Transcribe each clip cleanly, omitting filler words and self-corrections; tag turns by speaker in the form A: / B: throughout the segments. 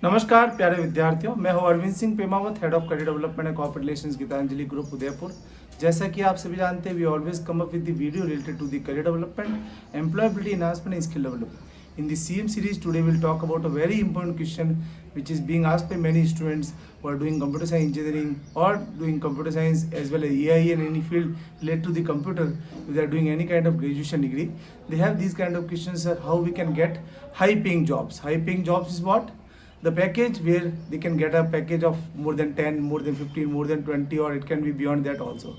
A: नमस्कार प्यारे विद्यार्थियों, मैं हूं Arvind Singh Pemawat, head of career development and corporate relations Gitanjali group Udaipur. जैसा कि आप सभी जानते हैं, we always come up with the video related to the career development, employability enhancement and skill development. In the CM series today we'll talk about a very important question which is being asked by many students who are doing computer science engineering or doing computer science as well as AI and any field related to the computer. If they are doing any kind of graduation degree, they have these kind of questions: how we can get high paying jobs. High paying jobs is what? The package where they can get a package of more than 10, more than 15, more than 20, or it can be beyond that also.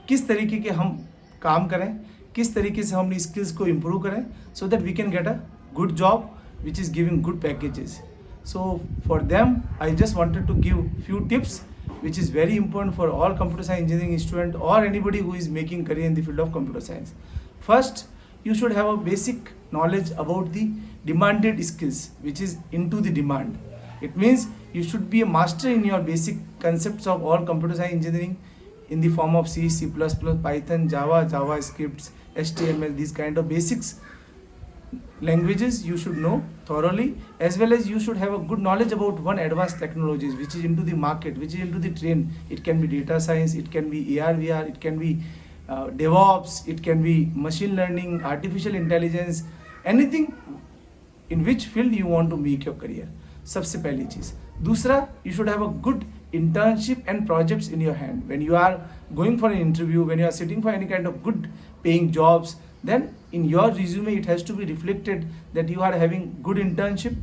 A: किस तरीके के हम काम करें, किस तरीके से हम अपनी स्किल्स को इम्प्रूव करें, so that we can get a good job which is giving good packages. So for them I just wanted to give few tips which is very important for all computer science engineering student or anybody who is making career in the field of computer science. First, you should have a basic knowledge about the demanded skills which is into the demand. It means you should be a master in your basic concepts of all computer science engineering in the form of C, C++, Python, Java, JavaScript, HTML, these kind of basics languages you should know thoroughly, as well as you should have a good knowledge about one advanced technologies which is into the market, which is into the trend. It can be data science, it can be AR VR, it can be DevOps, it can be machine learning, artificial intelligence, anything in which field you want to make your career. सबसे पहली चीज. दूसरा, you should have a good internship and projects in your hand. When you are going for an interview, when you are sitting for any kind of good paying jobs, then in your resume it has to be reflected that you are having good internship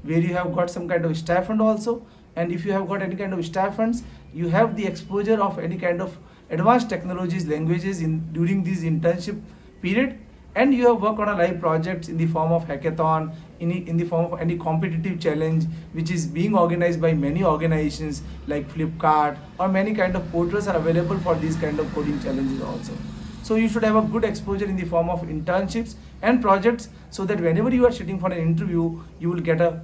A: where you have got some kind of stipend also, and if you have got any kind of stipends, you have the exposure of any kind of advanced technologies, languages in during this internship period, and you have worked on a live projects in the form of hackathon, in the form of any competitive challenge which is being organized by many organizations like Flipkart, or many kind of portals are available for these kind of coding challenges also. So you should have a good exposure in the form of internships and projects, so that whenever you are sitting for an interview, you will get a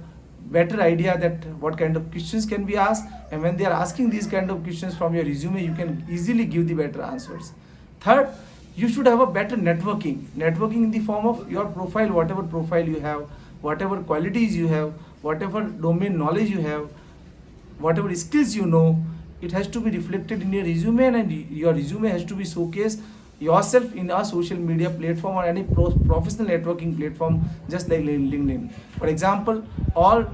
A: better idea that what kind of questions can be asked, and when they are asking these kind of questions from your resume, you can easily give the better answers. Third, you should have a better networking in the form of your profile, whatever profile you have, whatever qualities you have, whatever domain knowledge you have, whatever skills you know, it has to be reflected in your resume, and your resume has to be showcased yourself in a social media platform or any professional networking platform, just like LinkedIn. For example, all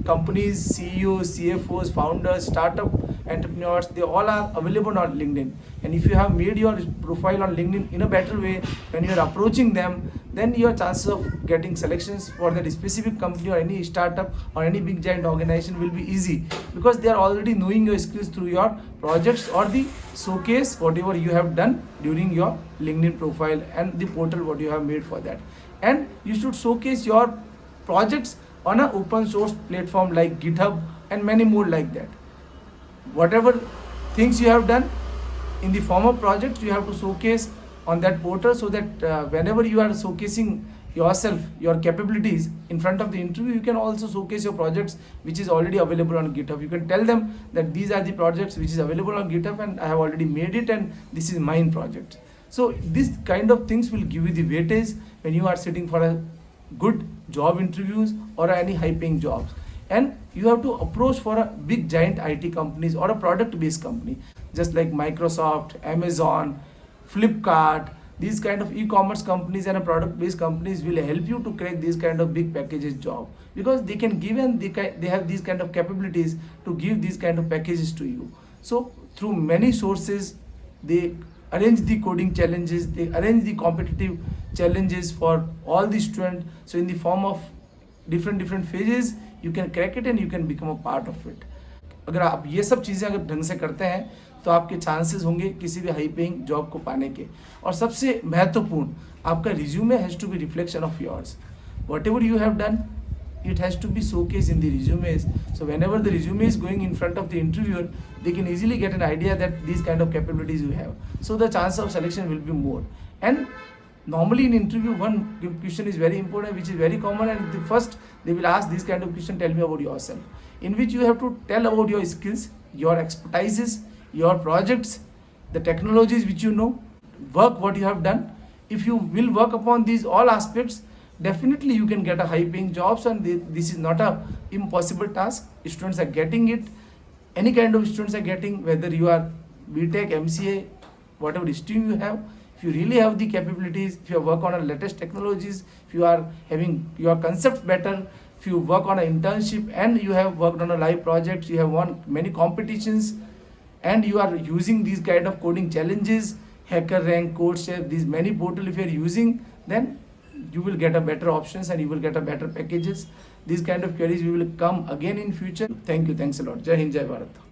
A: companies, CEOs, CFOs, founders, startup entrepreneurs, they all are available on LinkedIn. And if you have made your profile on LinkedIn in a better way, when you are approaching them, then your chances of getting selections for that specific company or any startup or any big giant organization will be easy, because they are already knowing your skills through your projects or the showcase whatever you have done during your LinkedIn profile and the portal what you have made for that. And you should showcase your projects on an open source platform like GitHub and many more like that. Whatever things you have done in the form of projects, you have to showcase on that portal, so that whenever you are showcasing yourself, your capabilities in front of the interview, you can also showcase your projects which is already available on GitHub. You can tell them that these are the projects which is available on GitHub and I have already made it, and this is mine project. So this kind of things will give you the weightage when you are sitting for a good job interviews or any high paying jobs. And you have to approach for a big giant IT companies or a product based company, just like Microsoft, Amazon, Flipkart. These kind of e-commerce companies and a product based companies will help you to crack these kind of big packages job, because they can give, and they have these kind of capabilities to give these kind of packages to you. So through many sources, they arrange the coding challenges, they arrange the competitive challenges for all the students. So in the form of different phases, you can crack it and you can become a part of it. अगर आप ये सब चीज़ें अगर ढंग से करते हैं, तो आपके चांसेस होंगे किसी भी हाई पेइंग जॉब को पाने के. और सबसे महत्वपूर्ण, आपका resume has to be reflection of yours. Whatever you have done, it has to be showcased in the resumes. So whenever the resume is going in front of the interviewer, they can easily get an idea that these kind of capabilities you have. So the chance of selection will be more. And normally in interview, one question is very important, which is very common, and the first they will ask this kind of question: tell me about yourself, in which you have to tell about your skills, your expertises, your projects, the technologies which you know, work what you have done. If you will work upon these all aspects, definitely you can get a high paying jobs, and this is not a impossible task. Students are getting it. Any kind of students are getting, whether you are BTech, MCA, whatever stream you have. If you really have the capabilities, if you work on the latest technologies, if you are having your concept better, if you work on an internship and you have worked on a live project, you have won many competitions, and you are using these kind of coding challenges, HackerRank, CodeShare, these many portal, if you are using, then you will get a better options and you will get a better packages. These kind of queries we will come again in future. Thank you. Thanks a lot. Jai Hind, Jai Bharat.